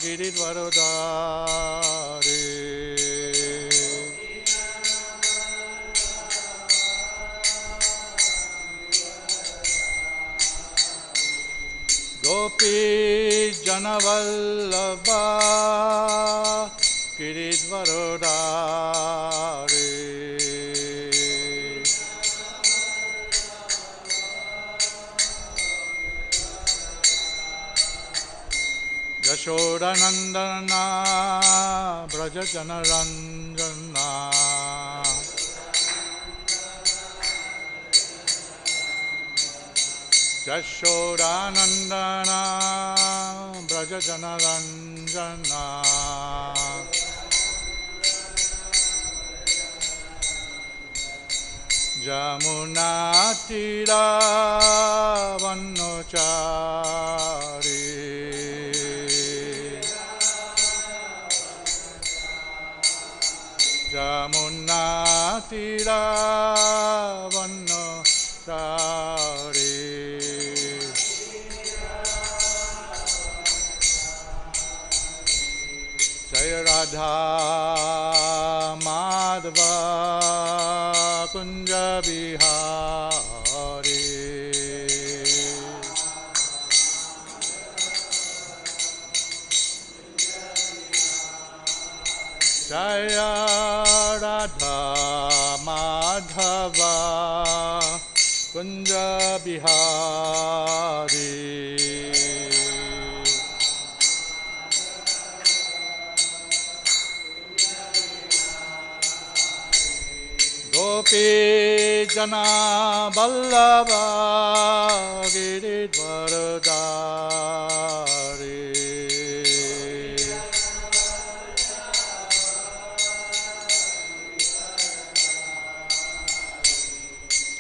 giridvarodhare. Gopi janavallabha giridvarodhare. Yashodanandana brajajanaranjana. Yashodanandana brajajanaranjana. Jamunatira vannochari. Jamunatira vannochari. Jaya Radha Madhava Kunja Bihari. Jaya Radha Madhava Kunja Bihari. Gopi Jana Vallabha giridvarodhare.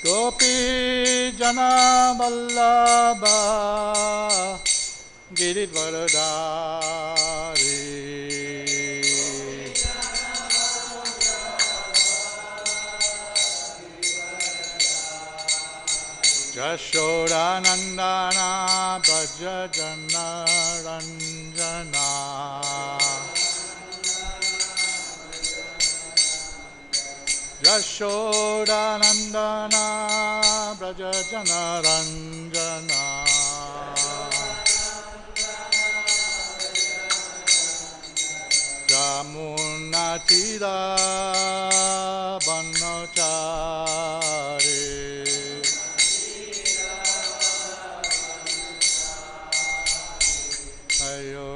Gopi Jana Vallabha giridvarodhare. Yashodanandana brajajanaranjana. Yashodanandana brajajanaranjana. Jamunatira vannochari.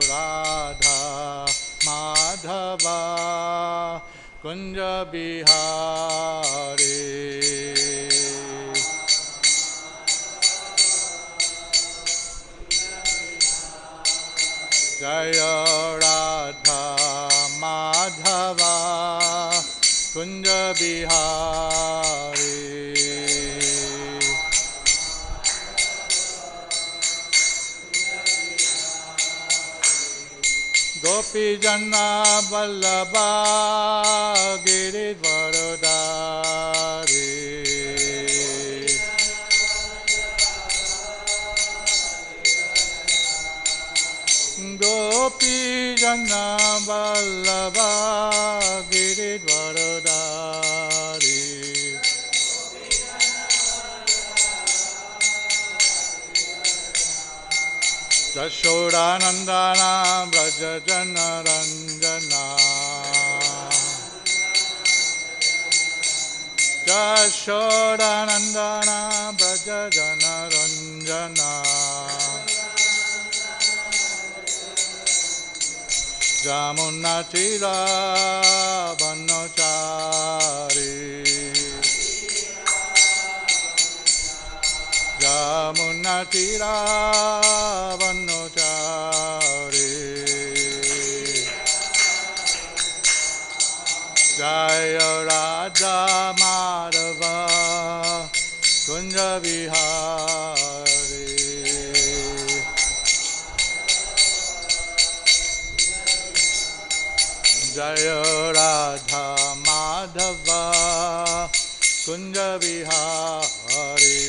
Radha Madhava Kunja Bihari. Jaya Radha Madhava Kunja Bihari. Gopi Jana Vallabha giridvarodhare. Gopi Jana Vallabha giridvarodhare. Yashodanandana brajajanaranjana. Yashodanandana brajajanaranjana. Jamunatira vannochari. Jamunatira vannochari. Jaya Radha Madhava Kunja Bihari. Jaya Radha Madhava Kunja Bihari.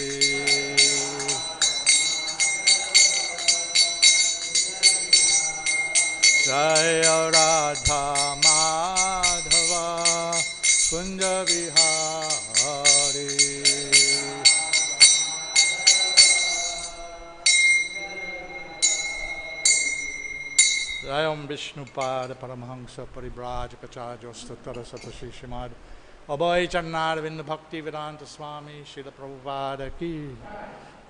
Jaya Radha Madhava Kunja Vihari. Jayam Vishnupada Paramahamsa Paribrajakacarya Statara Satashi Srimad Abhay Charnarvind Bhakti Vedanta Swami Srila Prabhupada Ki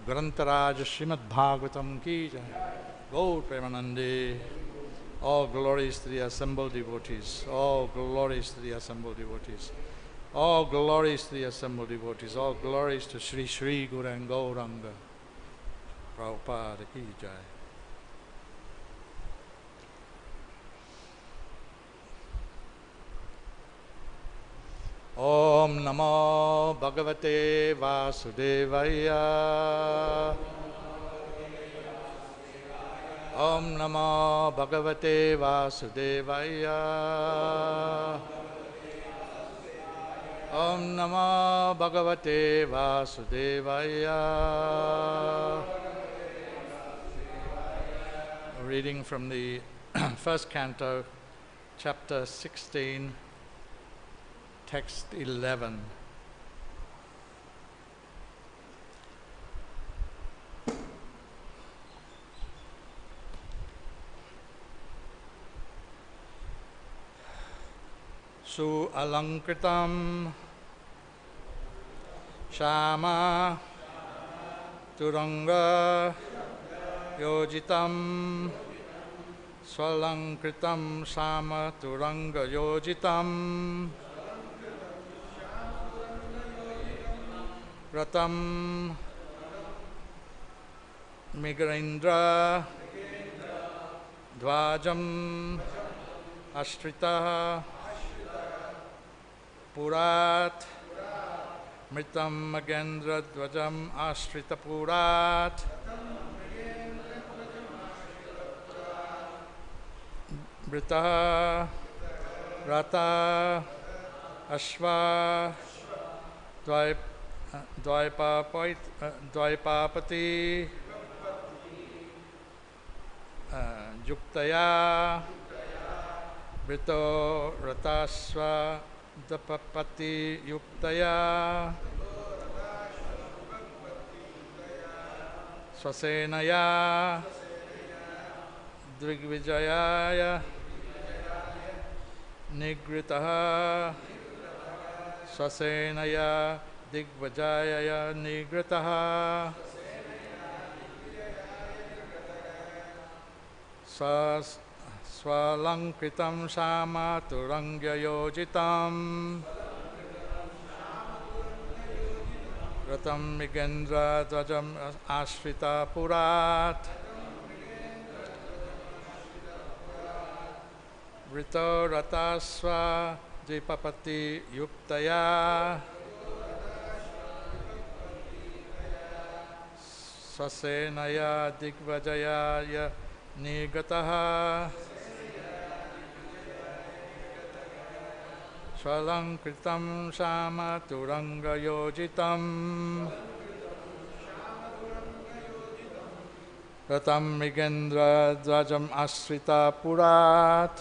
Grantaraj Srimad Bhagavatam Ki Jai Gaur Premanande. All glories to the assembled devotees. All glories to the assembled devotees. All glories to the assembled devotees. All glories to Sri Sri Guru and Gauranga Prabhupada Ki Jai. Om Namo Bhagavate Vasudevaya. Om Namo Bhagavate Vasudevaya. Om Namo Bhagavate Vasudevaya. Reading from the first canto, chapter 16, text 11. Su-alaṅkṛtam śyāma-turaṅga-yojitaṁ svalaṅkṛtam śyāma-turaṅga-yojitaṁ ratham mṛgendra-dhvajam āśritaḥ purāt mṛgendra-dhvajam āśritaḥ purāt vṛtaḥ ratha āśva-dvipapatti-yuktayā vṛto rathāśva-dvipapatti-yuktayā sva-senayā digvijayāya nirgataḥ sva-senayā digvijayāya nirgataḥ svalaṅkṛtam śyāma-turaṅga-yojitaṁ ratham mṛgendra-dhvajam āśritaḥ purāt vṛto rathāśva-dvipapatti-yuktayā sva-senayā digvijayāya nirgataḥ svalaṅkṛtam śyāma-turaṅga-yojitaṁ ratham mṛgendra-dhvajam āśritaḥ purāt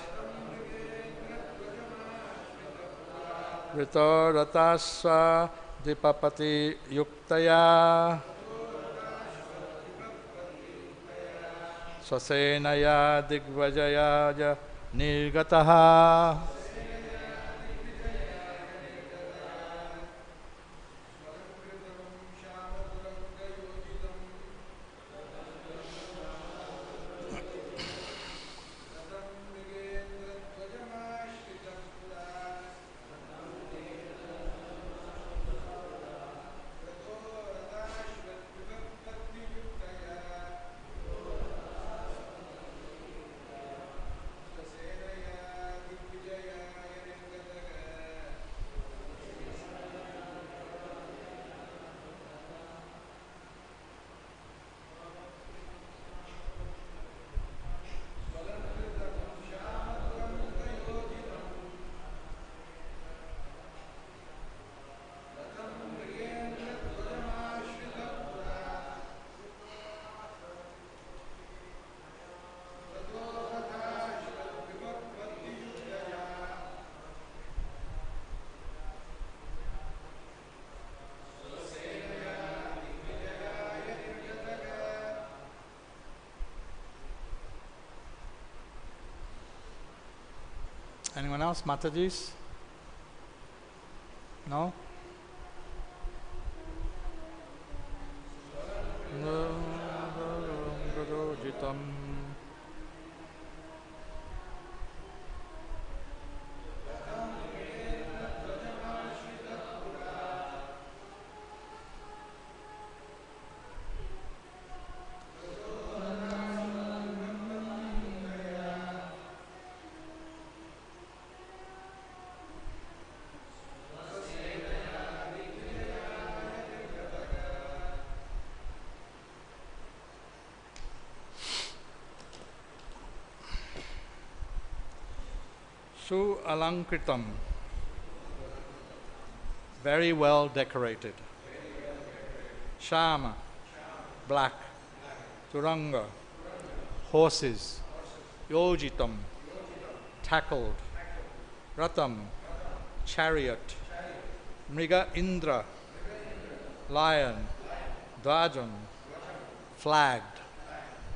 vṛto rathāśva-dvipapatti-yuktayā sva-senayā digvijayāya nirgataḥ Anyone else? Matajis? No? Yojitam. Su-alaṅkṛtam, very well decorated. Śyāma, black. Turaṅga, horses. Yojitam, tackled. Ratham, chariot. mṛga-indra, lion. Dhvajam, flagged.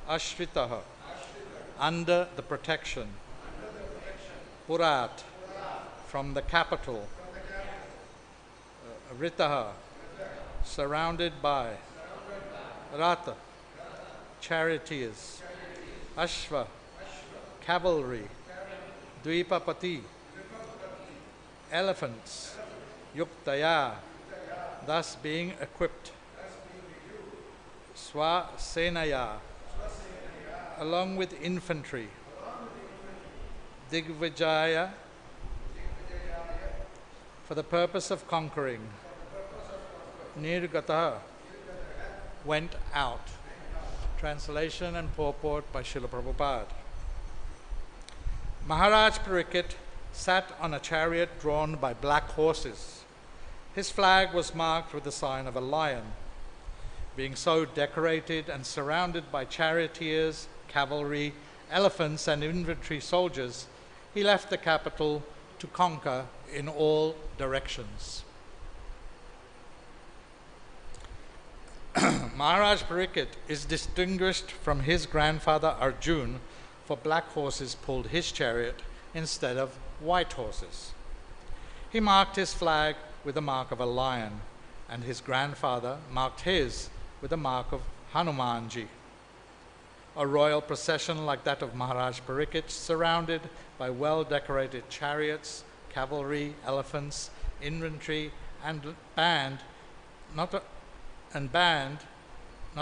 Āśritaḥ, under the protection. Purāt, from the capital. Vṛtaḥ, surrounded by. Ratha, charioteers. Aśva, cavalry. Dvipapatti, elephants. Yuktayā, thus being equipped. Sva-senayā, along with infantry. Digvijayāya, for the purpose of conquering. Nirgataḥ, went out. Translation and purport by Srila Prabhupada. Mahārāja Parīkṣit sat on a chariot drawn by black horses. His flag was marked with the sign of a lion. Being so decorated and surrounded by charioteers, cavalry, elephants and infantry soldiers, he left the capital to conquer in all directions. Mahārāja Parīkṣit is distinguished from his grandfather Arjuna, for black horses pulled his chariot instead of white horses. He marked his flag with the mark of a lion, and his grandfather marked his with the mark of Hanumanji. A royal procession like that of Mahārāja Parīkṣit, surrounded by well-decorated chariots, cavalry, elephants, infantry, and band, not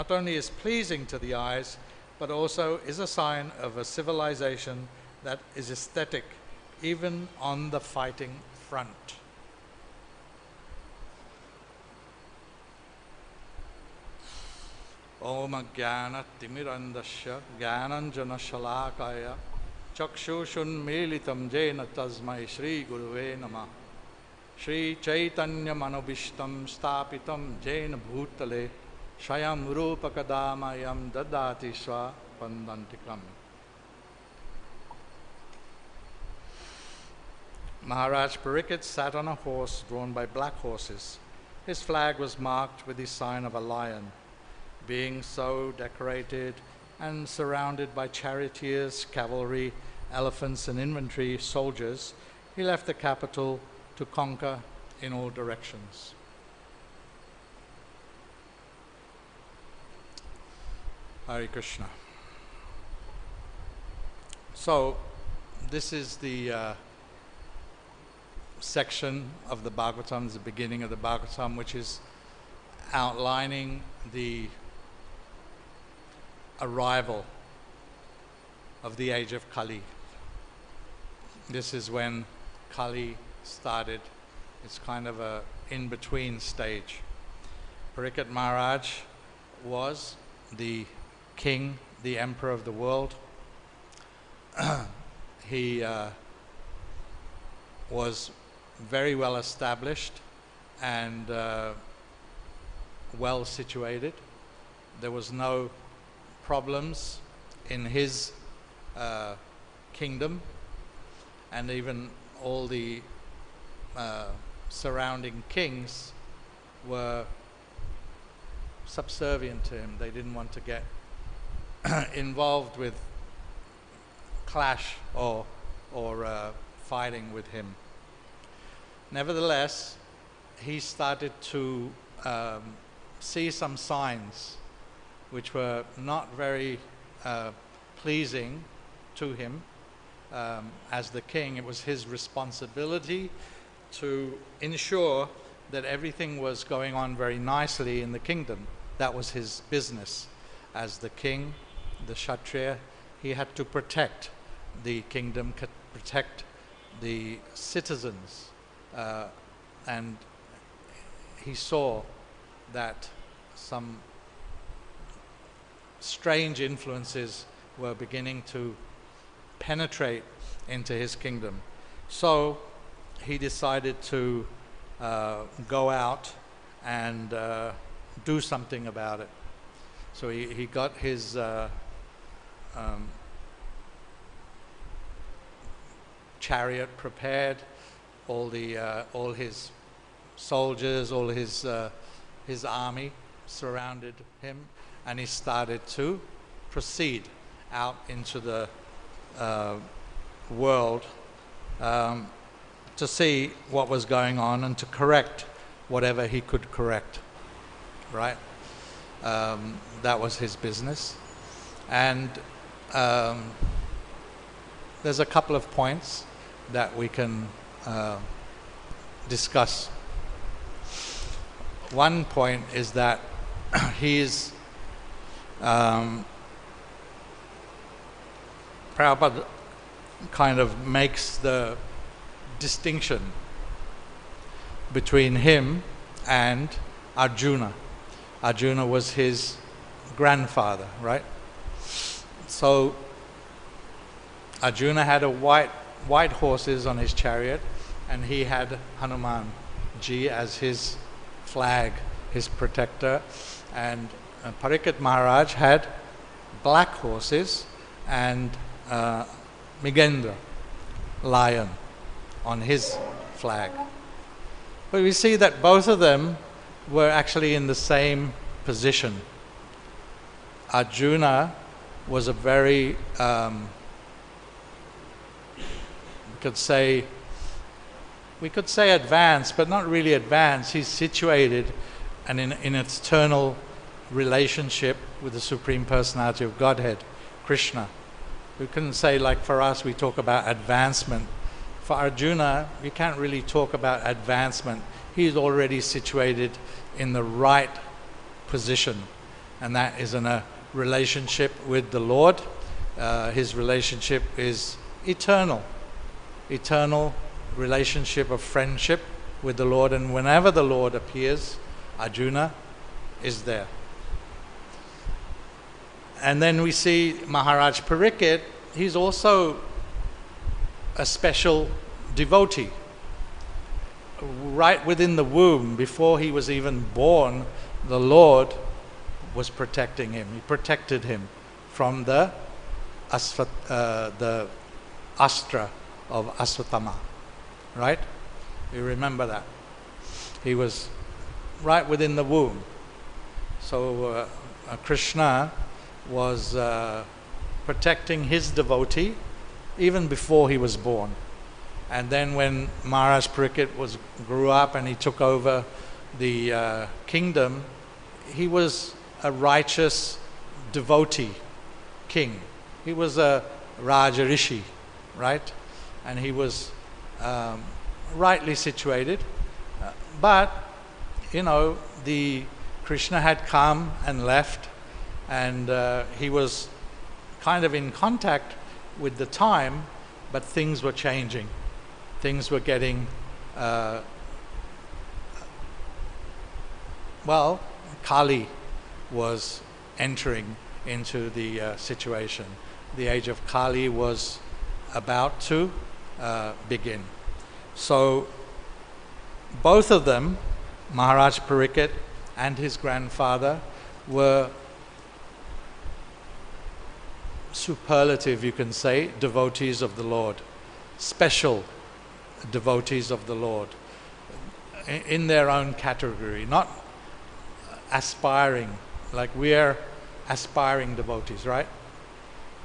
only is pleasing to the eyes, but also is a sign of a civilization that is aesthetic, even on the fighting front. Om Jnana-timirandasya Jnananjana-shalakaya Chakshushunnmilitam Jena Tasmai Shri Guruve Namah. Shri Chaitanya Manobishtam Stapitam Jena Bhutale Shayam Rupakadamayam Dadati Swa-senayā. Mahārāja Parīkṣit sat on a horse drawn by black horses. His flag was marked with the sign of a lion. Being so decorated and surrounded by charioteers, cavalry, elephants and infantry soldiers, he left the capital to conquer in all directions. Hare Krishna. So, this is the section of the Bhagavatam, the beginning of the Bhagavatam, which is outlining the arrival of the age of Kali. This is when Kali started. It's kind of a in-between stage. Parīkṣit Maharaj was the king, the emperor of the world. He was very well established and well situated. There was no problems in his kingdom, and even all the surrounding kings were subservient to him. They didn't want to get involved with clash or fighting with him. Nevertheless, he started to see some signs which were not very pleasing to him. As the king, it was his responsibility to ensure that everything was going on very nicely in the kingdom. That was his business. As the king, the kshatriya, he had to protect the kingdom, protect the citizens. And he saw that some strange influences were beginning to penetrate into his kingdom. So he decided to go out and do something about it. So he got his chariot prepared, all his soldiers, all his army surrounded him, and he started to proceed out into the world to see what was going on and to correct whatever he could correct, right? That was his business. And there's a couple of points that we can discuss. One point is that he's Prabhupada kind of makes the distinction between him and Arjuna. Arjuna was his grandfather, right? So Arjuna had a white horses on his chariot, and he had Hanuman ji as his flag, his protector, and Parīkṣit Maharaj had black horses and mṛgendra, lion, on his flag. But we see that both of them were actually in the same position. Arjuna was a very, we could say advanced, but not really advanced. He's situated and in an eternal relationship with the Supreme Personality of Godhead, Krishna. We couldn't say, like for us, we talk about advancement. For Arjuna, you can't really talk about advancement. He's already situated in the right position, and that is in a relationship with the Lord. His relationship is eternal relationship of friendship with the Lord, and whenever the Lord appears, Arjuna is there. And then we see Mahārāja Parīkṣit, he's also a special devotee. Right within the womb, before he was even born, the Lord was protecting him. He protected him from the astra of asvatama, right? You remember that. He was right within the womb. So Krishna was protecting his devotee even before he was born. And then when Mahārāja Parīkṣit grew up and he took over the kingdom, he was a righteous devotee king. He was a Raja Rishi, right? And he was rightly situated. But, you know, the Krishna had come and left, and he was kind of in contact with the time, but things were changing. Things were getting, Kali was entering into the situation. The age of Kali was about to begin. So both of them, Mahārāja Parīkṣit and his grandfather, were superlative, you can say, devotees of the Lord, special devotees of the Lord, in their own category, not aspiring, like we are aspiring devotees, right?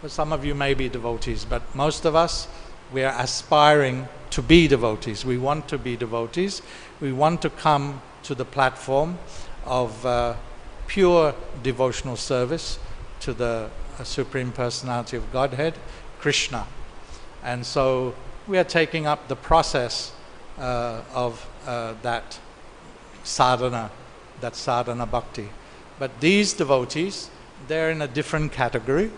Well, some of you may be devotees, but most of us We are aspiring to be devotees. We want to be devotees. We want to come to the platform of pure devotional service to the Supreme Personality of Godhead, Krishna. And so we are taking up the process of that sadhana bhakti. But these devotees, they're in a different category.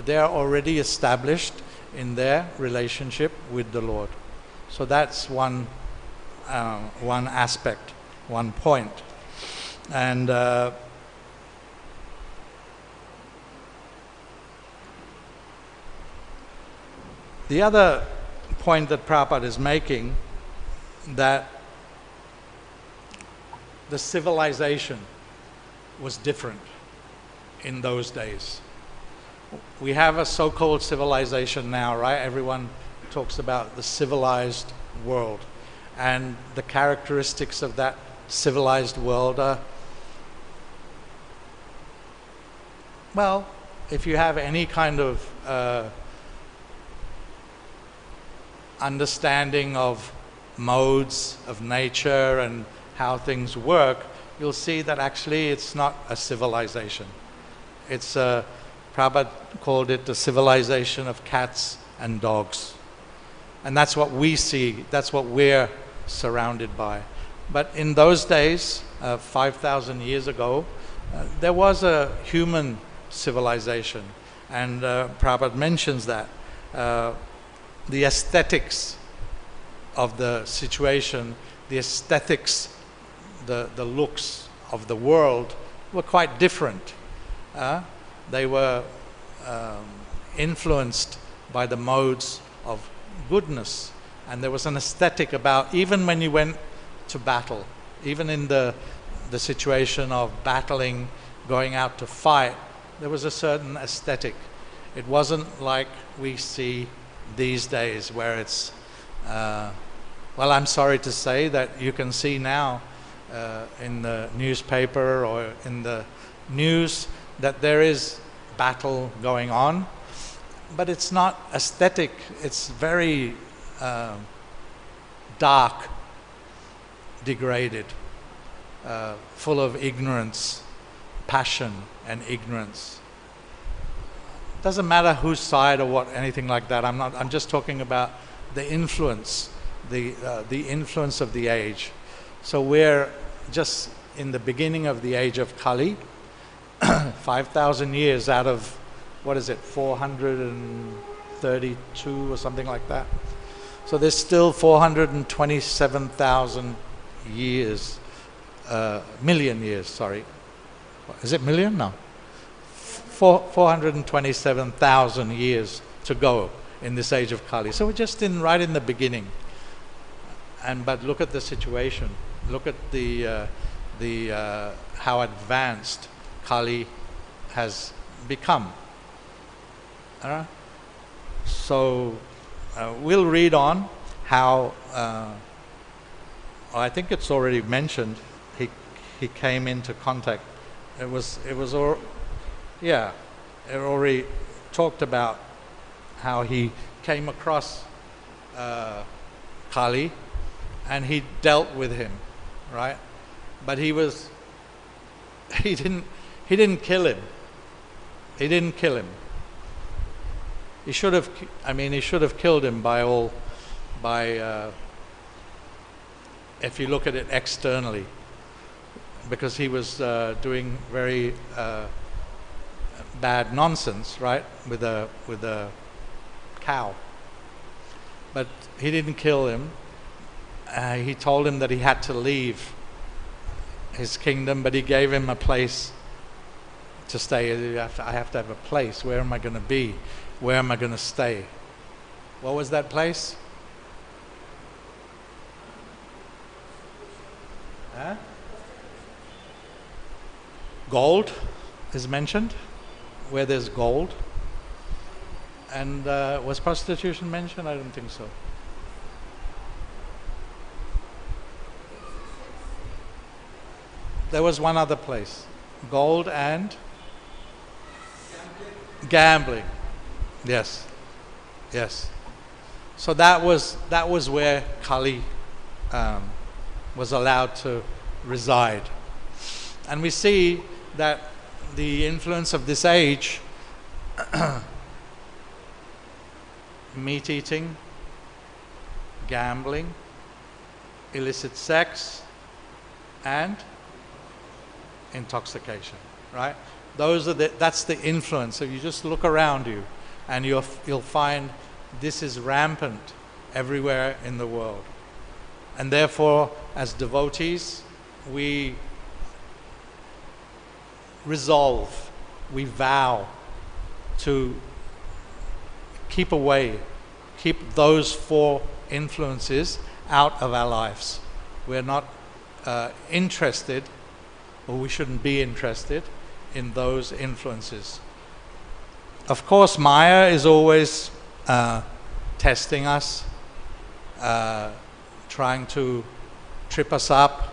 They are already established in their relationship with the Lord. So that's one aspect, one point. And the other point that Prabhupada is making, that the civilization was different in those days. We have a so-called civilization now, right? Everyone talks about the civilized world. And the characteristics of that civilized world are, well, if you have any kind of understanding of modes of nature and how things work, you'll see that actually it's not a civilization. It's Prabhupada called it the civilization of cats and dogs. And that's what we see, that's what we're surrounded by. But in those days, 5,000 years ago, there was a human civilization. And Prabhupada mentions that. The aesthetics of the situation, the aesthetics, the looks of the world were quite different. They were influenced by the modes of goodness. And there was an aesthetic about, even when you went to battle, even in the situation of battling, going out to fight, there was a certain aesthetic. It wasn't like we see these days where it's, well, I'm sorry to say that you can see now in the newspaper or in the news that there is battle going on, but it's not aesthetic. It's very dark, degraded, full of ignorance, passion and ignorance. Doesn't matter whose side or what, anything like that. I'm just talking about the influence, the influence of the age. So we're just in the beginning of the age of Kali, 5,000 years out of, what is it, 432 or something like that. So there's still 427,000 years, million years, sorry. Is it million? No. 427,000 years to go in this age of Kali. So we're just right in the beginning. But look at the situation. Look at the how advanced Kali has become. So we'll read on how. I think it's already mentioned. He came into contact. It already talked about how he came across Kali and he dealt with him, right? But he didn't kill him. He didn't kill him. He should have killed him if you look at it externally, because he was doing very bad nonsense, right, with a cow. But he didn't kill him. He told him that he had to leave his kingdom, but he gave him a place to stay. I have to have a place. Where am I going to be? Where am I going to stay? What was that place? Gold is mentioned, where there's gold. And was prostitution mentioned? I don't think so. There was one other place. Gold and gambling. Yes. Yes. So that was where Kali was allowed to reside. And we see that the influence of this age, meat eating, gambling, illicit sex, and intoxication, right? That's the influence. So you just look around you and you'll find this is rampant everywhere in the world. And therefore, as devotees, we resolve, we vow to keep those four influences out of our lives. We're not interested, or we shouldn't be interested in those influences. Of course, Maya is always testing us, trying to trip us up,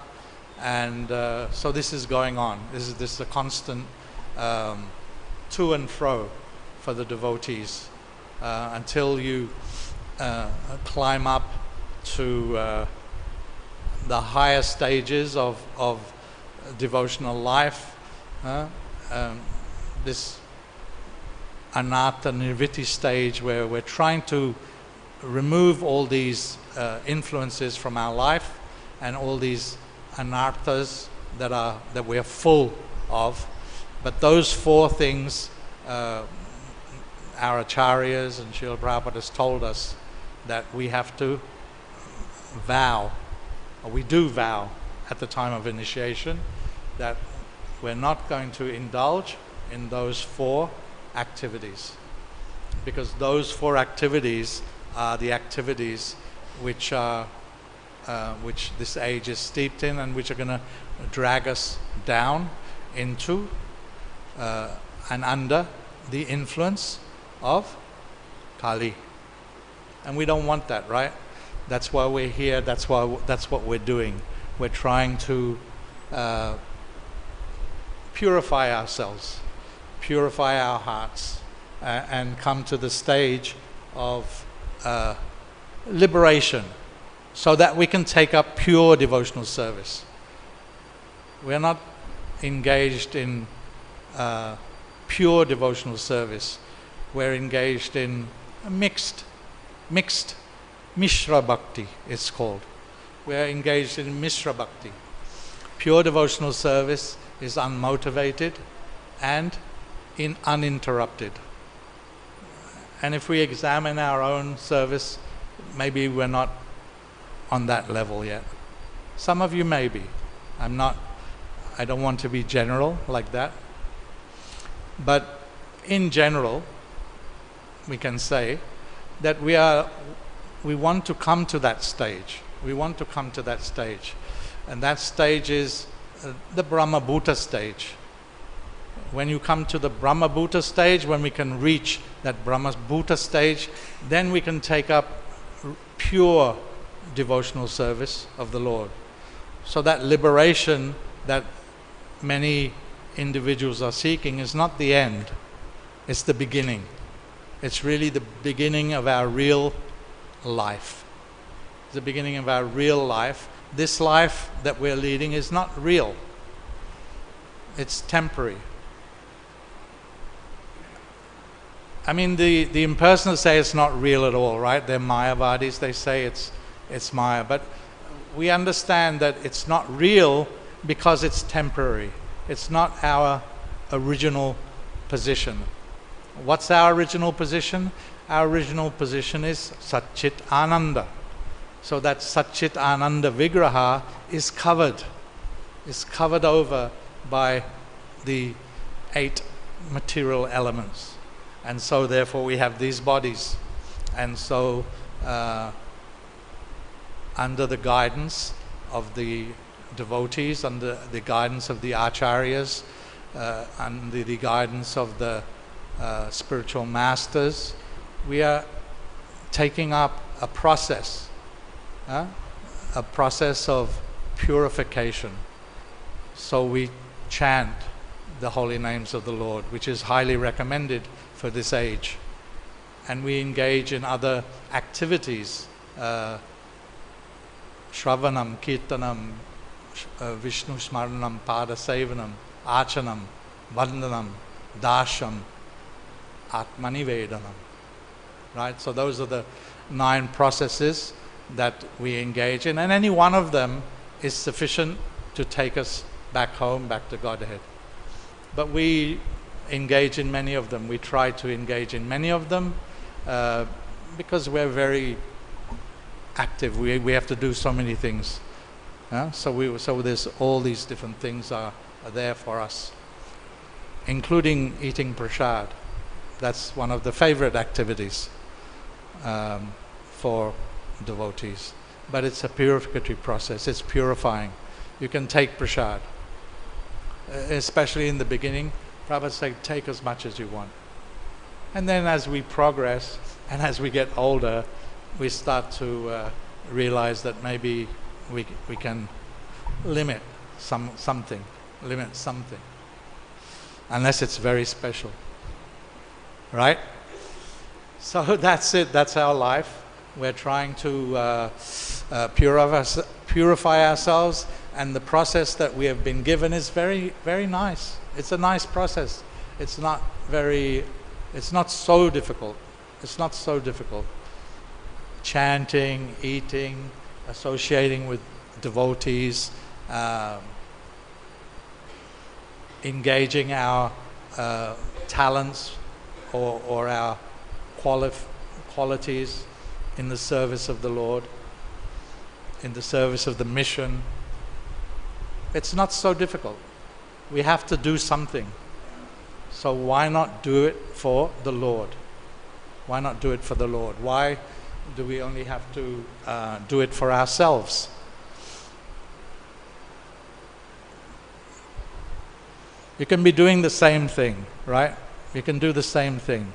and so this is going on. This is a constant to and fro for the devotees until you climb up to the higher stages of devotional life. This anatta nirviti stage, where we're trying to remove all these influences from our life and all these anarthas that we're full of. But those four things, our acharyas and Srila Prabhupada has told us that we have to vow, or we do vow at the time of initiation, that we're not going to indulge in those four activities, because those four activities are the activities which this age is steeped in, and which are going to drag us down into and under the influence of Kali. And we don't want that, right? That's why we're here. That's what we're doing. We're trying to purify ourselves, purify our hearts, and come to the stage of liberation, so that we can take up pure devotional service. We're not engaged in pure devotional service. We're engaged in mixed Mishra Bhakti, it's called. We're engaged in Mishra Bhakti. Pure devotional service is unmotivated and uninterrupted. And if we examine our own service, maybe we're not on that level yet. Some of you may be. I don't want to be general like that. But in general, we can say that we want to come to that stage. We want to come to that stage. And that stage is the Brahma Bhuta stage. When you come to the Brahma Bhuta stage, when we can reach that Brahma Bhuta stage, then we can take up pure devotional service of the Lord. So that liberation that many individuals are seeking is not the end, it's the beginning. It's really the beginning of our real life. It's the beginning of our real life. This life that we're leading is not real. It's temporary. I mean, the impersonals say it's not real at all, right? They're Mayavadis, they say it's Maya. But we understand that it's not real because it's temporary. It's not our original position. What's our original position? Our original position is Satchit Ananda. So that Satchit Ananda Vigraha is covered over by the 8 material elements. And so therefore we have these bodies. And so under the guidance of the devotees, under the guidance of the acharyas, under the guidance of the spiritual masters, we are taking up a process of purification. So we chant the holy names of the Lord, which is highly recommended for this age. and we engage in other activities, Shravanam, Kirtanam, Vishnu Smaranam, Pada Sevanam, Achanam, Vandanam, Dasham, Atmanivedanam. Right? So those are the 9 processes that we engage in, and any one of them is sufficient to take us back home, back to Godhead. But we engage in many of them. We try to engage in many of them because we're very active. We have to do so many things. So there's all these different things are there for us, including eating prasad. That's one of the favorite activities for devotees. But it's a purificatory process. It's purifying. You can take prasad, especially in the beginning. Prabhupada said, take as much as you want. And then as we progress and as we get older, we start to realize that maybe we can limit something, unless it's very special. Right? So that's it. That's our life. We're trying to purify ourselves, and the process that we have been given is very, very nice. It's a nice process. It's not so difficult. It's not so difficult. Chanting, eating, associating with devotees, engaging our talents or our qualities in the service of the Lord, in the service of the mission. It's not so difficult. We have to do something. So why not do it for the Lord? Why not do it for the Lord? Why do we only have to do it for ourselves? You can be doing the same thing, right? You can do the same thing.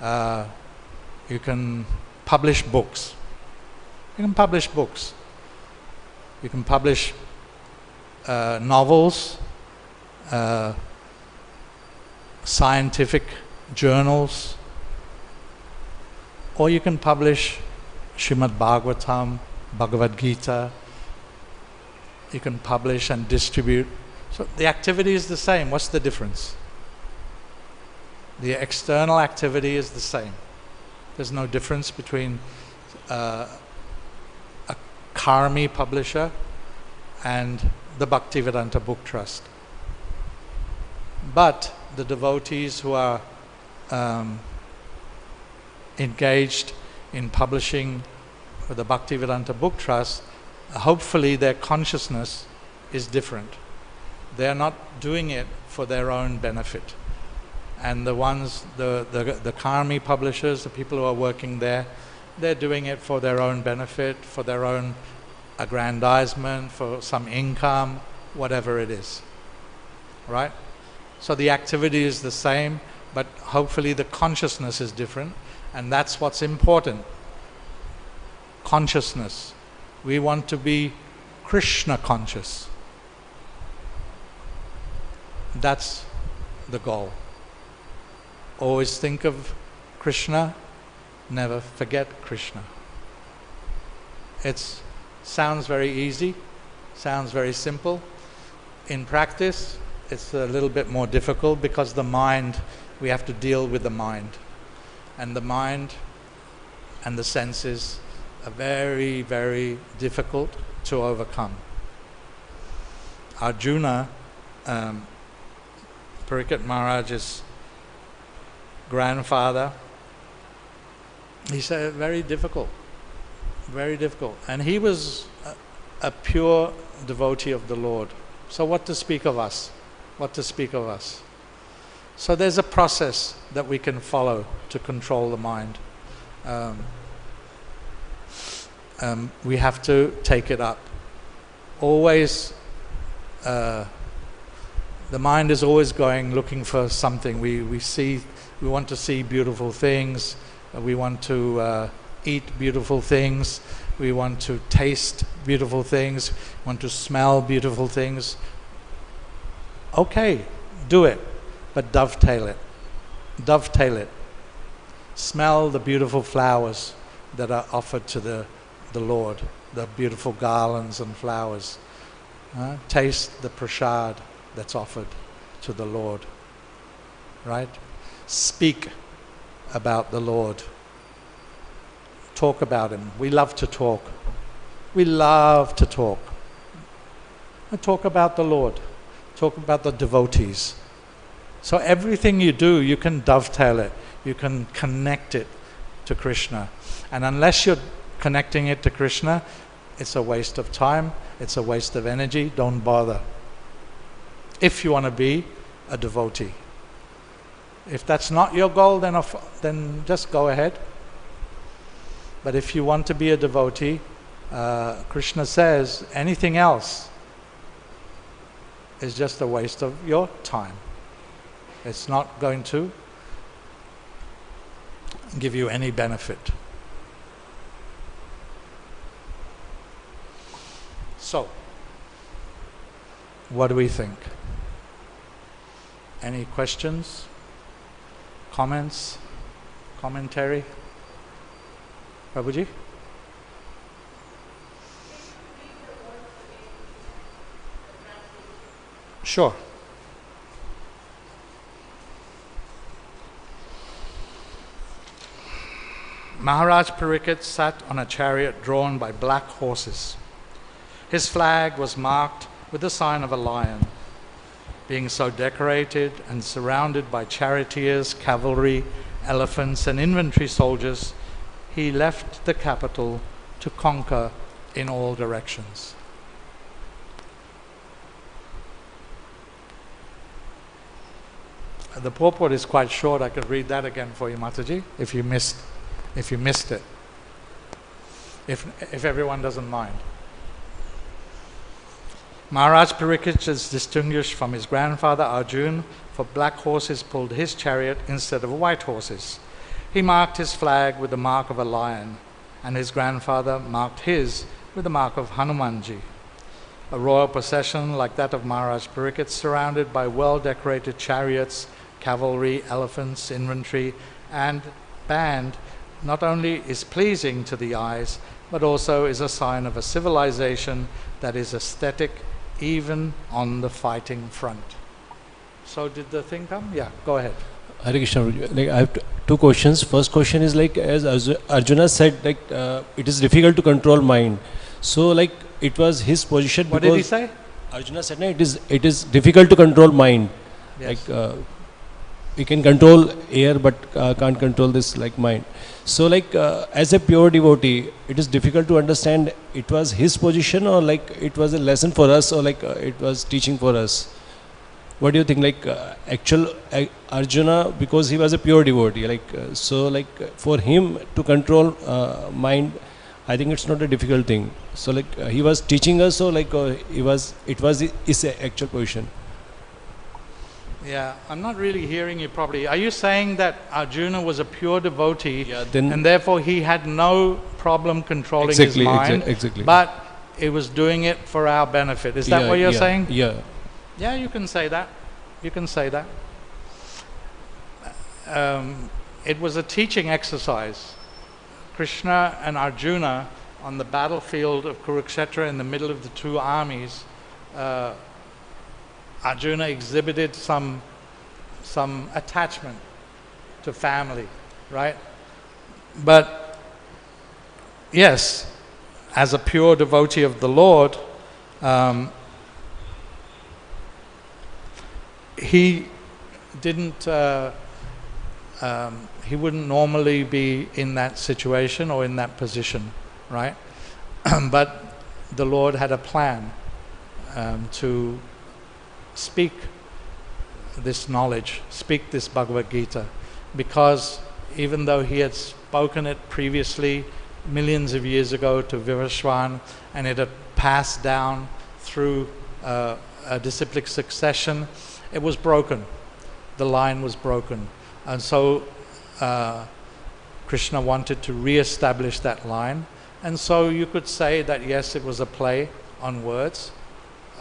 You can publish books. You can publish books. You can publish novels, scientific journals, or you can publish Srimad Bhagavatam, Bhagavad Gita. You can publish and distribute. So the activity is the same. What's the difference? The external activity is the same. There's no difference between a karmi publisher and the Bhaktivedanta Book Trust. But the devotees who are engaged in publishing for the Bhaktivedanta Book Trust, hopefully their consciousness is different. They are not doing it for their own benefit. And the ones, the karmi publishers, the people who are working there, they're doing it for their own benefit, for their own aggrandizement, for some income, whatever it is. Right? So the activity is the same, but hopefully the consciousness is different, and that's what's important. Consciousness. We want to be Krishna conscious. That's the goal. Always think of Krishna, never forget Krishna. It sounds very easy, sounds very simple. In practice, it's a little bit more difficult because the mind, we have to deal with the mind. And the mind and the senses are very, very difficult to overcome. Arjuna, Parīkṣit Maharaj's grandfather, he said very difficult, very difficult. And he was a pure devotee of the Lord. So what to speak of us? What to speak of us? So there's a process that we can follow to control the mind. We have to take it up. Always, the mind is always going, looking for something. We want to see beautiful things. We want to eat beautiful things. We want to taste beautiful things. We want to smell beautiful things. Okay, do it, but dovetail it. Dovetail it. Smell the beautiful flowers that are offered to the Lord, the beautiful garlands and flowers. Taste the prasad that's offered to the Lord. Right? Speak about the Lord. Talk about Him. We love to talk. We love to talk. And talk about the Lord. Talk about the devotees. So everything you do, you can dovetail it. You can connect it to Krishna. And unless you're connecting it to Krishna, it's a waste of time. It's a waste of energy. Don't bother. If you want to be a devotee. If that's not your goal, then just go ahead. But if you want to be a devotee, Krishna says anything else is just a waste of your time. It's not going to give you any benefit. So, what do we think? Any questions? Comments? Commentary? Prabhuji? Sure. Mahārāja Parīkṣit sat on a chariot drawn by black horses. His flag was marked with the sign of a lion. Being so decorated and surrounded by charioteers, cavalry, elephants and infantry soldiers, he left the capital to conquer in all directions. The purport is quite short. I could read that again for you, Mataji, if you missed it. If everyone doesn't mind. Mahārāja Parīkṣit is distinguished from his grandfather Arjuna, for black horses pulled his chariot instead of white horses. He marked his flag with the mark of a lion, and his grandfather marked his with the mark of Hanumanji. A royal procession like that of Mahārāja Parīkṣit, surrounded by well-decorated chariots, cavalry, elephants, infantry, and band, not only is pleasing to the eyes, but also is a sign of a civilization that is aesthetic even on the fighting front. So did the thing come? Yeah, go ahead. Hare Krishna. I have two questions. First question is as Arjuna said, it is difficult to control mind. So it was his position. What did he say? Arjuna said, it is difficult to control mind. Yes. We can control air, but can't control this mind. So as a pure devotee, it is difficult to understand. It was his position, or it was a lesson for us, or it was teaching for us. What do you think? Actual Arjuna, because he was a pure devotee, for him to control mind, I think it's not a difficult thing. So he was teaching us, so it was his actual position. Yeah, I'm not really hearing you properly. Are you saying that Arjuna was a pure devotee, and therefore he had no problem controlling his mind, exactly. but it was doing it for our benefit? Is that what you're saying? Yeah. Yeah, you can say that. You can say that. It was a teaching exercise. Krishna and Arjuna on the battlefield of Kurukshetra in the middle of the two armies, Arjuna exhibited some attachment to family, right? But yes, as a pure devotee of the Lord, he didn't. He wouldn't normally be in that situation or in that position, right? But the Lord had a plan to speak this knowledge, speak this Bhagavad Gita, because even though he had spoken it previously millions of years ago to Vivaswan, and it had passed down through a disciplic succession, it was broken. The line was broken. And so Krishna wanted to re-establish that line. And so you could say that yes, it was a play on words.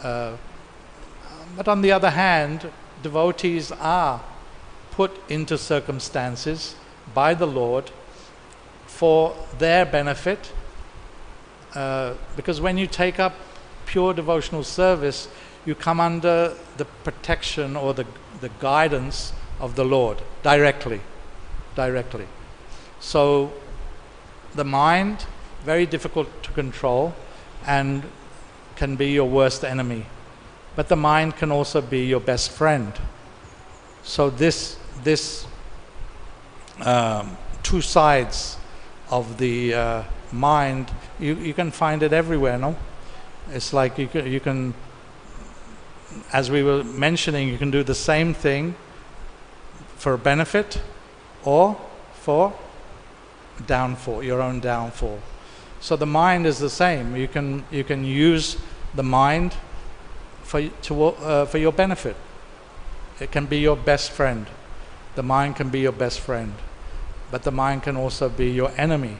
But on the other hand, devotees are put into circumstances by the Lord for their benefit, because when you take up pure devotional service, you come under the protection or the guidance of the Lord directly. So the mind, very difficult to control and can be your worst enemy. But the mind can also be your best friend. So this two sides of the mind, you can find it everywhere, no? It's like you can, as we were mentioning, you can do the same thing for benefit or for downfall, your own downfall. So the mind is the same. You can use the mind for your benefit. It can be your best friend. The mind can be your best friend, but the mind can also be your enemy.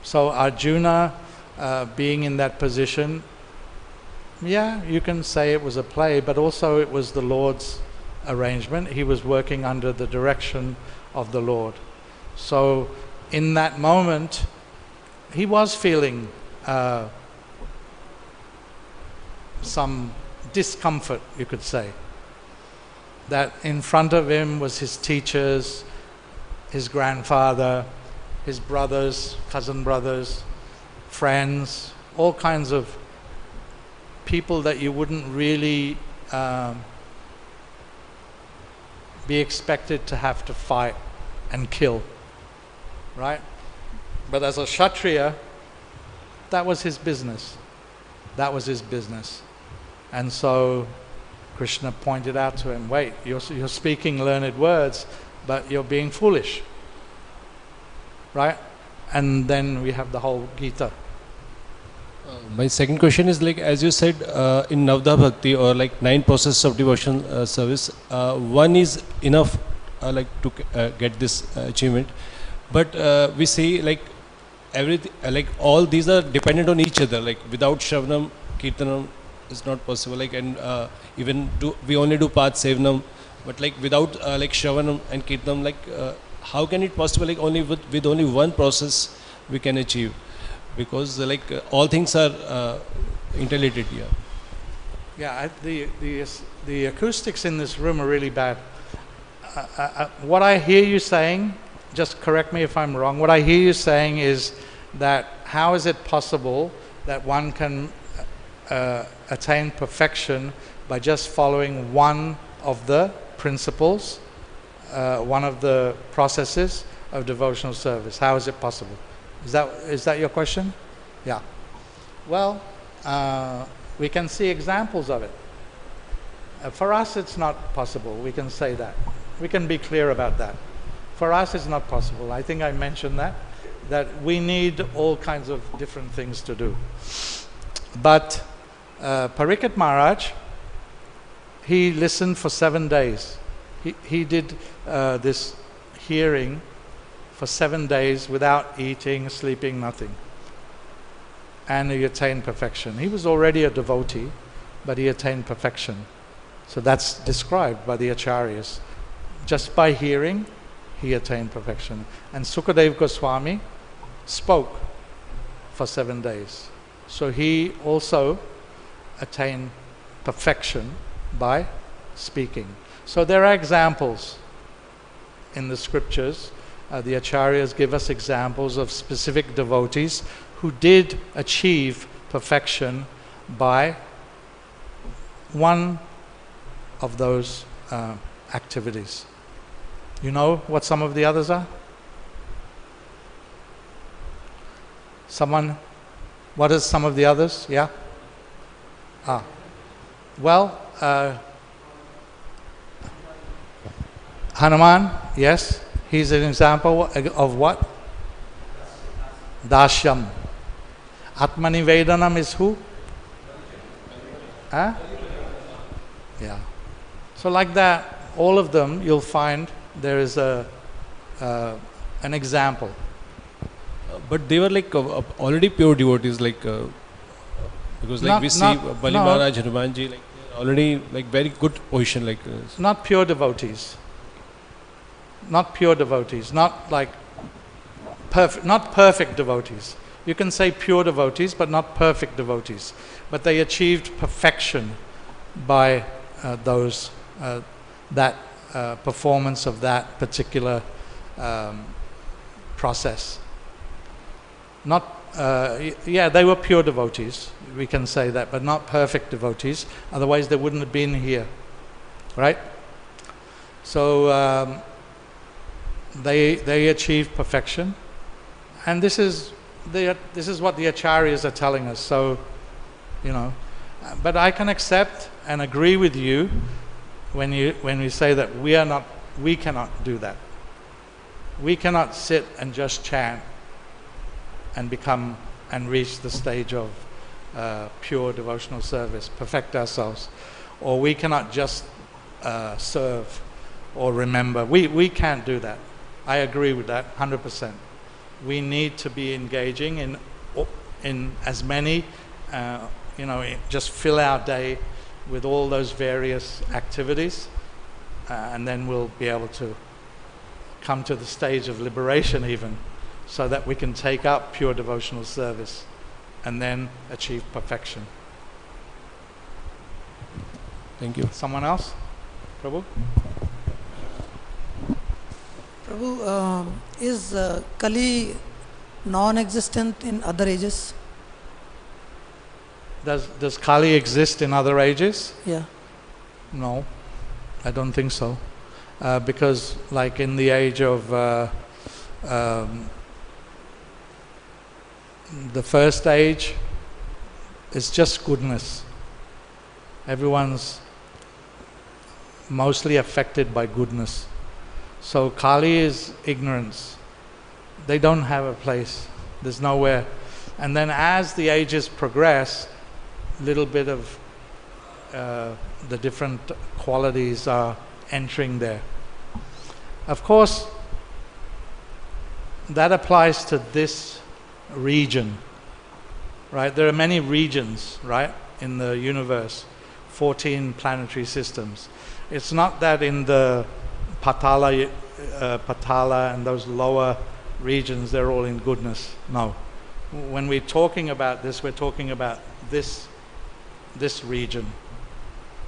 So Arjuna, being in that position, yeah, you can say it was a play, but also it was the Lord's arrangement. He was working under the direction of the Lord. So in that moment, he was feeling some discomfort, you could say. That in front of him was his teachers, his grandfather, his brothers, cousin brothers, friends, all kinds of people that you wouldn't really be expected to have to fight and kill, right? But as a Kshatriya, that was his business. That was his business. And so Krishna pointed out to him, wait, you're speaking learned words, but you're being foolish, right? And then we have the whole Gita. My second question is, like, as you said, in Navda Bhakti, or like 9 processes of devotion service, one is enough like to get this achievement. But we see like everything, like all these are dependent on each other. Like without Shravanam, Kirtanam is not possible. Like, and even we only do Path Sevanam, but like without like Shravanam and Kirtanam, like how can it possible? Like only with only one process we can achieve, because like all things are interrelated here. Yeah, the acoustics in this room are really bad. What I hear you saying, just correct me if I'm wrong, what I hear you saying is that how is it possible that one can attain perfection by just following one of the principles, one of the processes of devotional service? How is it possible? Is that your question? Yeah. Well, we can see examples of it. For us, it's not possible. We can say that. We can be clear about that. For us, it's not possible. I think I mentioned that we need all kinds of different things to do. But Parīkṣit Maharaj, he listened for 7 days. He did this hearing for 7 days without eating, sleeping, nothing. And he attained perfection. He was already a devotee, but he attained perfection. So that's described by the acharyas. Just by hearing, he attained perfection. And Sukadeva Goswami spoke for 7 days. So he also attained perfection by speaking. So there are examples in the scriptures. The acharyas give us examples of specific devotees who did achieve perfection by one of those activities. You know what some of the others are? Someone? What is some of the others? Yeah? Well, Hanuman, yes. He's an example of what? Dasyam. Atmanivedanam is who? Huh? Yeah. So like that, all of them, you'll find there is an example. But they were like already pure devotees, like because like we see Bali Maharaj, Hanumanji, like already like very good position, like not pure devotees. not pure devotees, not like not perfect devotees. You can say pure devotees, but not perfect devotees. But they achieved perfection by that performance of that particular process. Not, they were pure devotees. We can say that, but not perfect devotees. Otherwise, they wouldn't have been here, right? So they achieved perfection, and this is what the acharyas are telling us. So, but I can accept and agree with you when we say that we cannot do that. We cannot sit and just chant and become and reach the stage of pure devotional service, perfect ourselves, or we cannot just serve or remember. We can't do that. I agree with that 100%. We need to be engaging in as many, just fill our day with all those various activities, and then we'll be able to come to the stage of liberation even, so that we can take up pure devotional service and then achieve perfection. Thank you. Someone else? Prabhu? Prabhu, is Kali non-existent in other ages? Does Kali exist in other ages? Yeah. No, I don't think so. Because like in the age of the first age, it's just goodness. Everyone's mostly affected by goodness. So Kali is ignorance. They don't have a place. There's nowhere. And then as the ages progress, little bit of the different qualities are entering there. Of course, that applies to this region, right? There are many regions, right, in the universe, 14 planetary systems. It's not that in the Patala and those lower regions, they're all in goodness. No. When we're talking about this, we're talking about this region.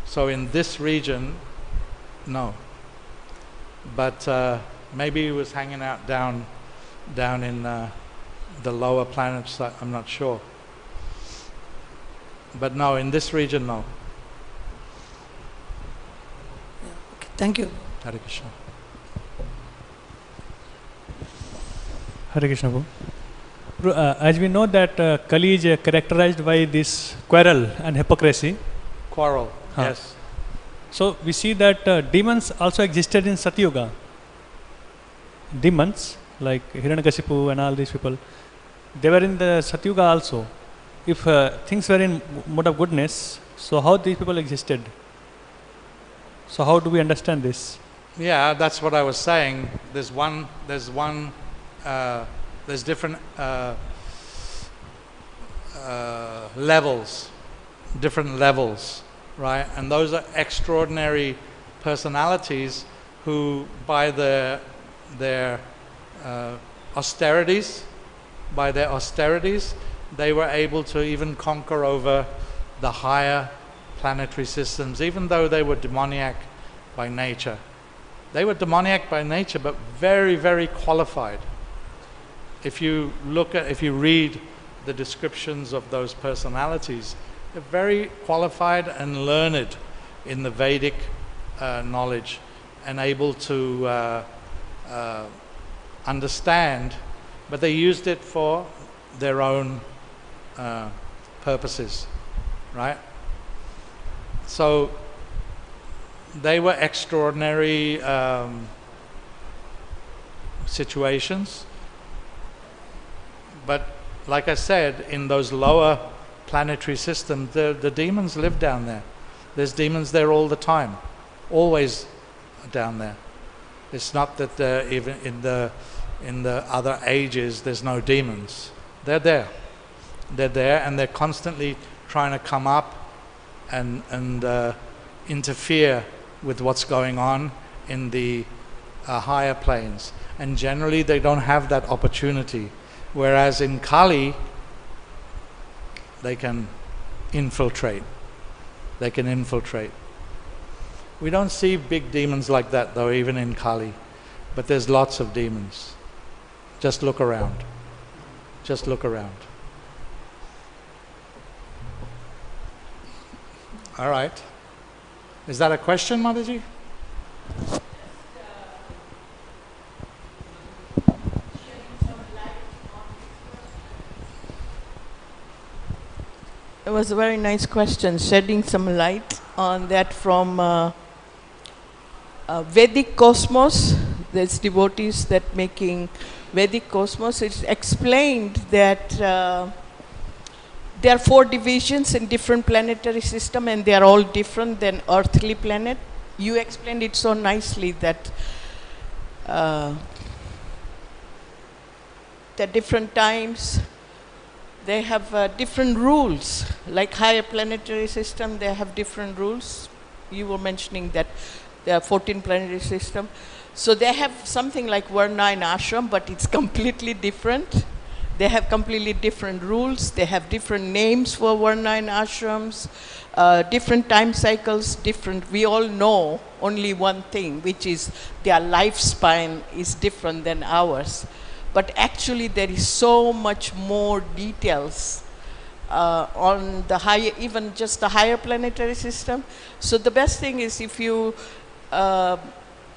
So in this region, no. But maybe he was hanging out down in the lower planets, I'm not sure. But no, in this region, no. Yeah. Okay. Thank you. Hare Krishna. Hare Krishna. As we know that Kali is characterized by this quarrel and hypocrisy. Quarrel, yes. So we see that demons also existed in Satyuga. Demons like Hiranyakashipu and all these people, they were in the Satyuga also. If things were in mode of goodness, so how these people existed? So how do we understand this? Yeah, that's what I was saying. There's different different levels, right? And those are extraordinary personalities who, by their austerities, they were able to even conquer over the higher planetary systems, even though they were demoniac by nature. They were demoniac by nature, but very, very qualified. If you read the descriptions of those personalities, they're very qualified and learned in the Vedic knowledge, and able to understand, but they used it for their own purposes, right? So they were extraordinary situations. But like I said, in those lower planetary systems, the demons live down there. There's demons there all the time, always down there. It's not that even in the other ages there's no demons. They're there. They're there, and they're constantly trying to come up and interfere with what's going on in the higher planes, and generally they don't have that opportunity. Whereas in Kali, they can infiltrate. They can infiltrate. We don't see big demons like that though, even in Kali. But there's lots of demons. Just look around. Just look around. All right. Is that a question, Mataji? It was a very nice question, shedding some light on that from Vedic cosmos. There's devotees that making Vedic cosmos. It's explained that there are 4 divisions in different planetary system, and they are all different than earthly planet. You explained it so nicely that at different times they have different rules. Like higher planetary system, they have different rules. You were mentioning that there are 14 planetary system. So they have something like Varna and Ashram, but it's completely different. They have completely different rules. They have different names for Varna and Ashrams, different time cycles, different. We all know only one thing, which is their lifespan is different than ours. But actually there is so much more details on the higher, even just the higher planetary system. So the best thing is if you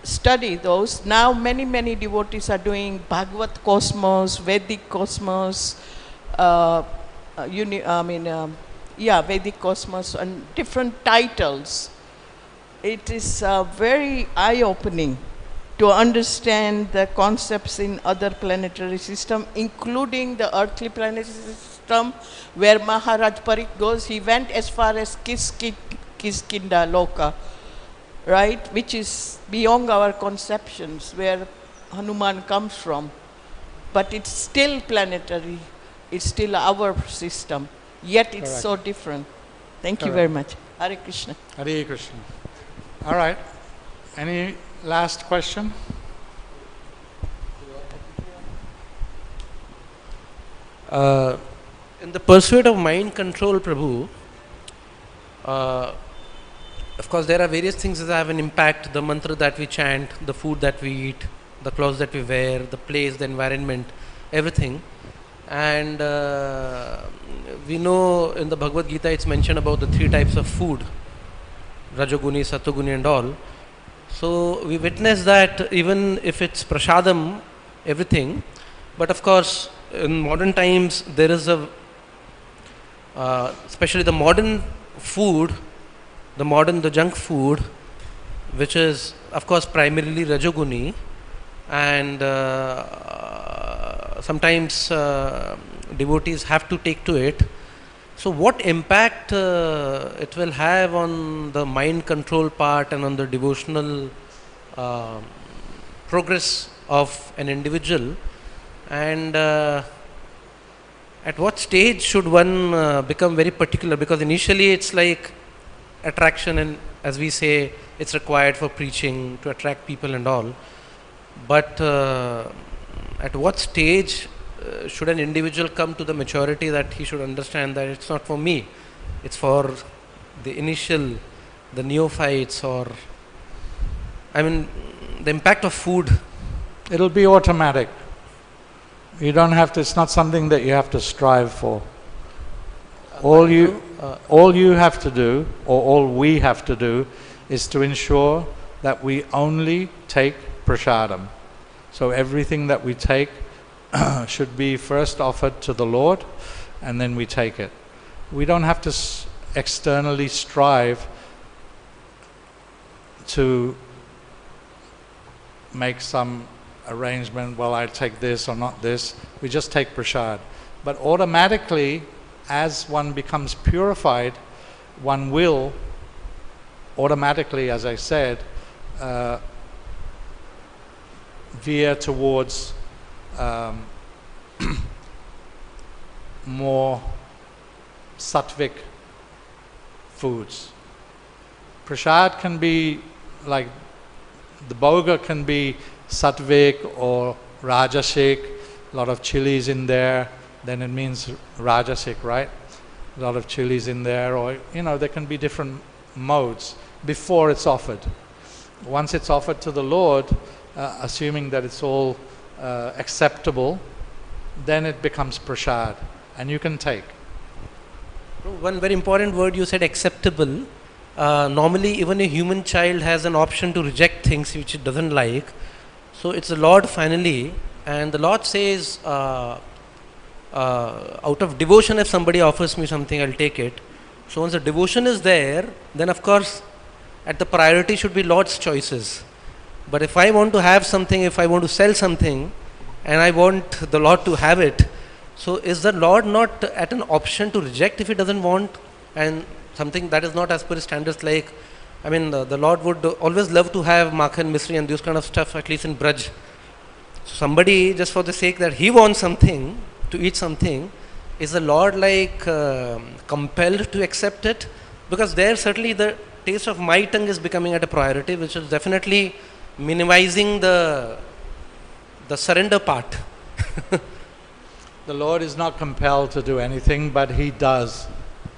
study those. Now many devotees are doing Bhagavat cosmos, Vedic cosmos, Vedic cosmos, and different titles. It is very eye-opening to understand the concepts in other planetary system, including the earthly planetary system, where Mahārāja Parīkṣit goes. He went as far as Kiskindha Loka, right, which is beyond our conceptions, where Hanuman comes from. But it's still planetary, it's still our system, yet it's Correct. so different. Thank Correct. you very much. Hare Krishna. Hare Krishna. All right. Any last question? In the pursuit of mind control, Prabhu, of course there are various things that have an impact: the mantra that we chant, the food that we eat, the clothes that we wear, the place, the environment, everything. And we know in the Bhagavad Gita it's mentioned about the 3 types of food: Rajoguni, Satoguni and all. So we witness that even if it's prasadam, everything, but of course in modern times there is a especially the modern food, the junk food, which is of course primarily Rajoguni, and sometimes devotees have to take to it. So what impact it will have on the mind control part and on the devotional progress of an individual, and at what stage should one become very particular? Because initially it's like attraction, and as we say, it's required for preaching to attract people and all. But at what stage should an individual come to the maturity that he should understand that it's not for me, it's for the initial, the neophytes, or the impact of food? It'll be automatic. You don't have to, it's not something that you have to strive for. All you have to do, or all we have to do, is to ensure that we only take prasadam. So everything that we take should be first offered to the Lord, and then we take it. We don't have to externally strive to make some arrangement, well, I take this or not this. We just take prasad. But automatically, as one becomes purified, one will automatically, as I said, veer towards more sattvic foods. Prasad can be like, the bhoga can be sattvic or rajasic, a lot of chilies in there, then it means rajasic, right? A lot of chilies in there, or there can be different modes before it's offered. Once it's offered to the Lord, assuming that it's all acceptable, then it becomes prasad, and you can take. One very important word you said, acceptable. Normally even a human child has an option to reject things which it doesn't like. So it's the Lord finally, and the Lord says, out of devotion, if somebody offers me something, I'll take it. So once the devotion is there, then of course at the priority should be Lord's choices. But if I want to have something, if I want to sell something, and I want the Lord to have it, so is the Lord not at an option to reject if he doesn't want, and something that is not as per his standards? Like, I mean, the Lord would always love to have makhan, misri and those kind of stuff, at least in Braj. So somebody, just for the sake that he wants something, to eat something, is the Lord like compelled to accept it? Because there certainly the taste of my tongue is becoming at a priority, which is definitely minimizing the surrender part. The Lord is not compelled to do anything, but he does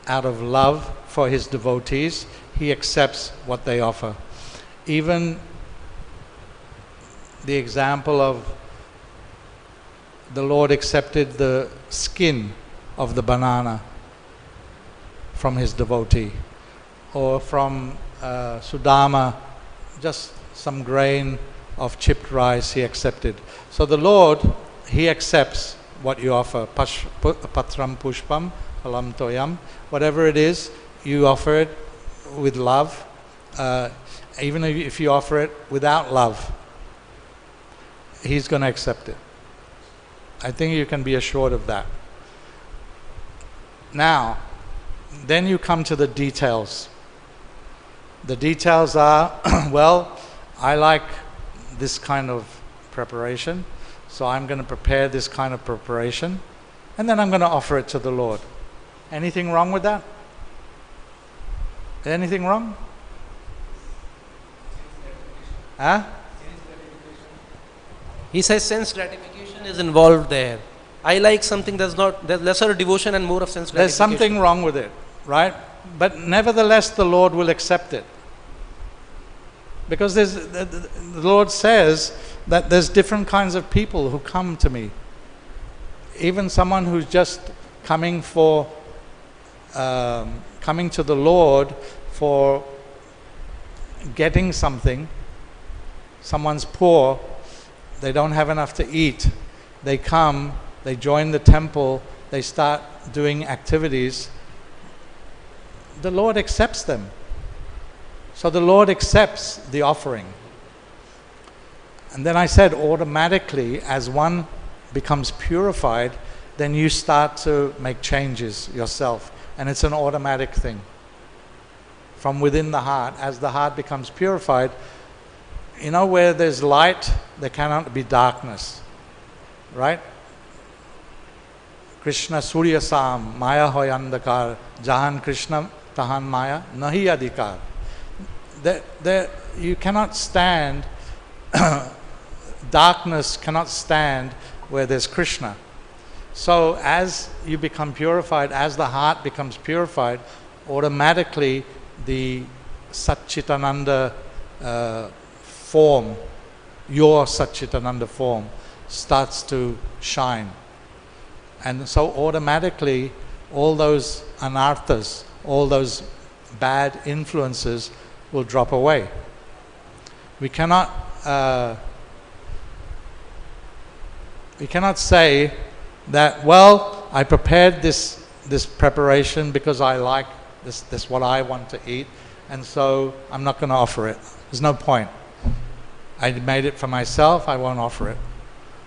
out of love for his devotees. He accepts what they offer. Even the example of the Lord accepted the skin of the banana from his devotee, or from Sudama, just some grain of chipped rice he accepted. So the Lord, he accepts what you offer. Patram pushpam phalam toyam. Whatever it is, you offer it with love. Even if you offer it without love, he's going to accept it. I think you can be assured of that. Now, then you come to the details. The details are, well, I like this kind of preparation, so I'm going to prepare this kind of preparation, and then I'm going to offer it to the Lord. Anything wrong with that? Anything wrong? Huh? He says sense gratification is involved there. I like something there's lesser devotion and more of sense gratification. There's something wrong with it, right? But nevertheless, the Lord will accept it. Because the Lord says that there's different kinds of people who come to me. Even someone who's just coming to the Lord for getting something. Someone's poor, they don't have enough to eat. They come, they join the temple, they start doing activities. The Lord accepts them. So the Lord accepts the offering. And then I said, automatically, as one becomes purified, then you start to make changes yourself. And it's an automatic thing. From within the heart, as the heart becomes purified, you know, where there's light, there cannot be darkness. Right? Krishna Surya Sam, Maya hoy andakar, Jahan Krishna Tahan Maya, Nahi Adhikar. You cannot stand, darkness cannot stand where there's Krishna. So as you become purified, as the heart becomes purified, automatically the Satchitananda form, your Satchitananda form, starts to shine. And so automatically all those anarthas, all those bad influences will drop away. We cannot say that, well, I prepared this preparation because I like this what I want to eat, and so I'm not going to offer it. There's no point. I made it for myself, I won't offer it.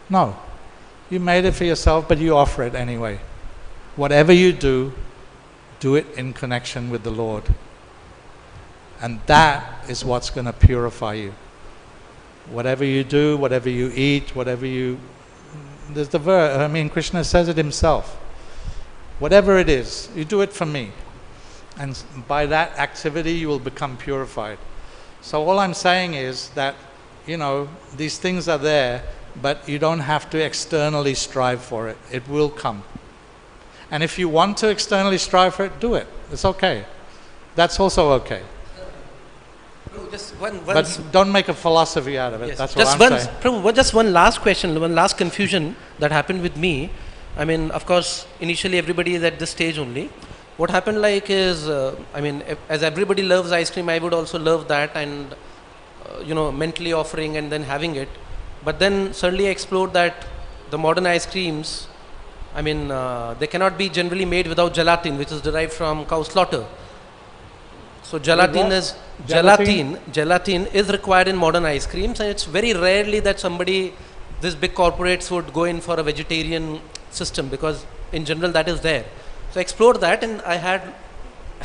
No. You made it for yourself, but you offer it anyway. Whatever you do, do it in connection with the Lord. And that is what's going to purify you. Whatever you do, whatever you eat, there's the verse, I mean, Krishna says it himself. Whatever it is, you do it for me. And by that activity, you will become purified. So all I'm saying is that you know, these things are there, but you don't have to externally strive for it. It will come. And if you want to externally strive for it, do it. It's okay. That's also okay. But don't make a philosophy out of it. Yes. That's what I'm saying. Prabhu, just one last question, one last confusion that happened with me. I mean, of course, initially everybody is at this stage only. What happened like is, I mean, as everybody loves ice cream, I would also love that, and you know, mentally offering and then having it. But then suddenly I explored that the modern ice creams, I mean, they cannot be generally made without gelatin, which is derived from cow slaughter. So gelatin is required in modern ice creams, and it's very rarely that somebody, these big corporates would go in for a vegetarian system, because in general that is there. So I explored that, and I had,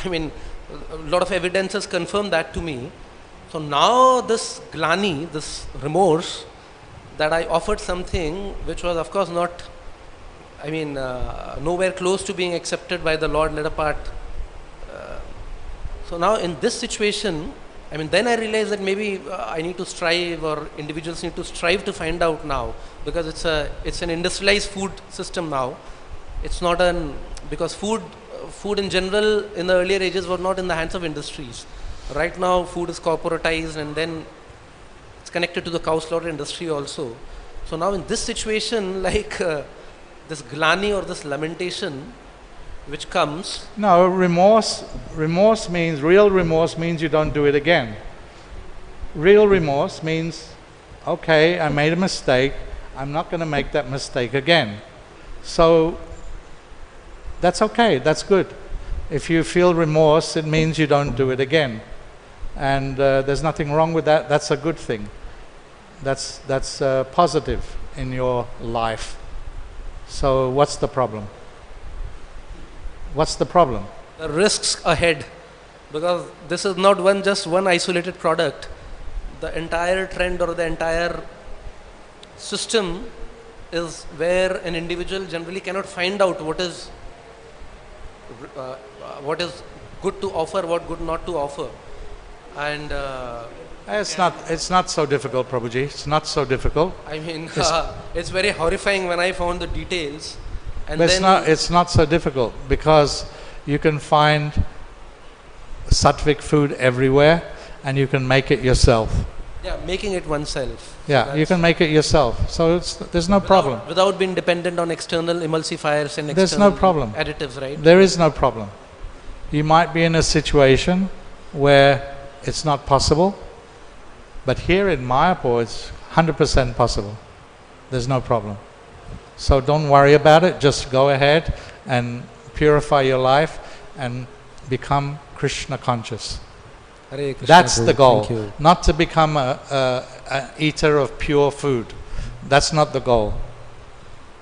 I mean, a lot of evidences confirmed that to me. So now this glani, this remorse, that I offered something which was of course not, I mean, nowhere close to being accepted by the Lord, later part. So now in this situation, I mean, then I realized that maybe I need to strive, or individuals need to strive to find out now, because it's an industrialized food system now. It's not because food in general in the earlier ages was not in the hands of industries. Right now food is corporatized, and then it's connected to the cow slaughter industry also. So now in this situation, like this glani or this lamentation which comes. No, remorse means, real remorse means you don't do it again. Real remorse means, okay, I made a mistake, I'm not going to make that mistake again. So that's okay, that's good. If you feel remorse, it means you don't do it again. And there's nothing wrong with that. That's a good thing. That's positive in your life. So what's the problem? What's the problem? The risks ahead, because this is not just one isolated product. The entire trend or the entire system is where an individual generally cannot find out what is good to offer, what good not to offer. And it's not so difficult, Prabhuji. It's not so difficult. I mean, it's very horrifying when I found the details. And but then it's not so difficult, because you can find sattvic food everywhere, and you can make it yourself. Yeah, making it oneself. Yeah, so you can make it yourself. So there's no problem. Without being dependent on external emulsifiers and there's external no problem. Additives, right? There is no problem. You might be in a situation where it's not possible, but here in Mayapur it's 100% possible. There's no problem. So don't worry about it, just go ahead and purify your life and become Krishna conscious. Hare Krishna. That's the goal, Thank you. not to become an eater of pure food. That's not the goal.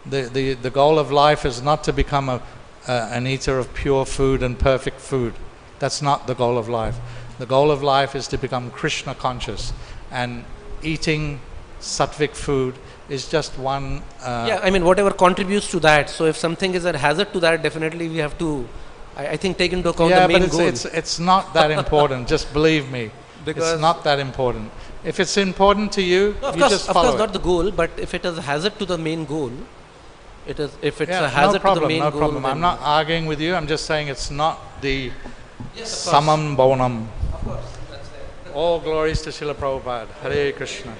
The goal of life is not to become an eater of pure food and perfect food. That's not the goal of life. The goal of life is to become Krishna conscious, and eating sattvic food is just one. Yeah, I mean, whatever contributes to that. So if something is a hazard to that, definitely we have to, I think, take into account the main goal. It's not that important. Just believe me, because it's not that important. If it's important to you, no, you just follow it. Of course, not the goal, but if it is a hazard to the main goal, it is. If it's a hazard to the main goal, no problem. I'm not arguing with you. I'm just saying it's not the samam bonam. Of course, that's it. All glories to Srila Prabhupada. Hare Krishna.